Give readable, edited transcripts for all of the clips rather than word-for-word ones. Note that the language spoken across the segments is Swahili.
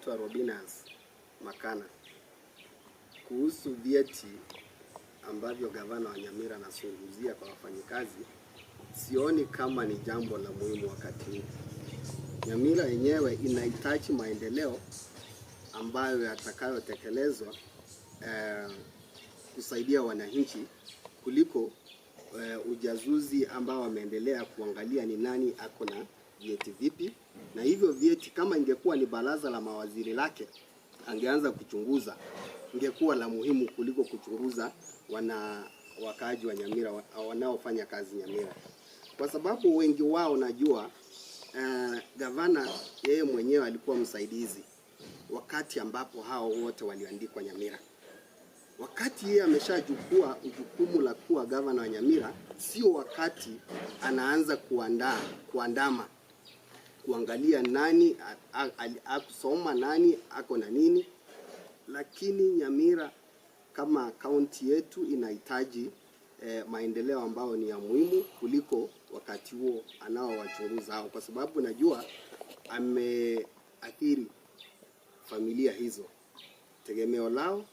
naitwa Robinas Makana. Kuhusu vyeti ambavyo gavana wa Nyamira anazungumzia kwa wafanyikazi, sioni kama ni jambo la muhimu wakati huu. Nyamira yenyewe inahitaji maendeleo ambayo yatakayotekelezwa kusaidia wananchi kuliko ujazuzi ambao wameendelea kuangalia ni nani ako na vyeti vipi. Na hivyo vyeti kama ingekuwa ni baraza la mawaziri lake angeanza kuchunguza, ingekuwa la muhimu kuliko kuchunguza wakaaji wa Nyamira wanaofanya kazi Nyamira, kwa sababu wengi wao najua gavana yeye mwenyewe alikuwa msaidizi wakati ambapo hao wote waliandikwa Nyamira. Wakati yeye ameshachukua jukumu la kuwa gavana wa Nyamira, sio wakati anaanza kuandama kuangalia nani akusoma, nani ako na nini. Lakini Nyamira kama kaunti yetu inahitaji maendeleo ambayo ni ya muhimu kuliko wakati huo anaowachunguza hao, kwa sababu najua ameathiri familia hizo. Tegemeo lao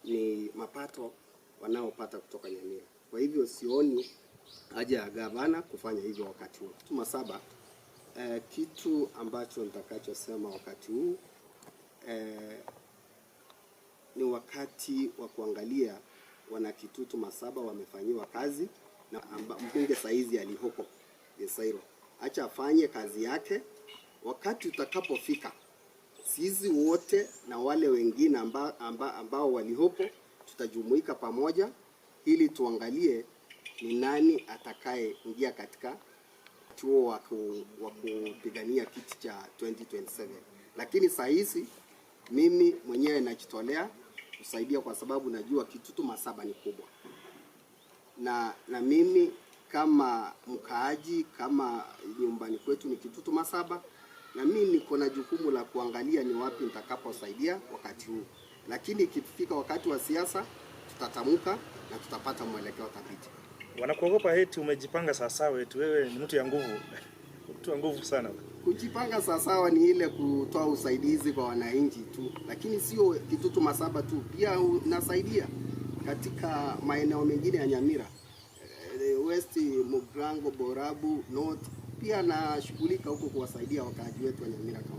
ni mapato wanaopata kutoka Nyamira. Kwa hivyo sioni haja ya gavana kufanya hivyo wakati huu. Masaba, kitu ambacho nitakachosema wakati huu ni wakati wa kuangalia Wanakitutu Masaba wamefanyiwa kazi na mbunge saizi alihoko Yesairo. Acha afanye kazi yake. Wakati utakapofika, sisi wote na wale wengine ambao walihopo tutajumuika pamoja ili tuangalie ni nani atakaye ingia katika chuo wa kupigania kiti cha 2027. Lakini saa hizi mimi mwenyewe najitolea kusaidia, kwa sababu najua Kitutu Masaba ni kubwa. Na mimi kama mkaaji, kama nyumbani kwetu ni Kitutu Masaba, na mimi niko na jukumu la kuangalia ni wapi nitakaposaidia wakati huu. Lakini ikifika wakati wa siasa tutatamuka na tutapata mwelekeo thabiti. Wanakuogopa eti umejipanga sawasawa, eti wewe ni mtu ya nguvu. Mtu wa nguvu sana. Kujipanga sawasawa ni ile kutoa usaidizi kwa wananchi tu, lakini sio Kitutu Masaba tu, pia unasaidia katika maeneo mengine ya Nyamira, West, Mugrango, Borabu, North, pia nashughulika huko kuwasaidia wakaaji wetu wa Nyamira.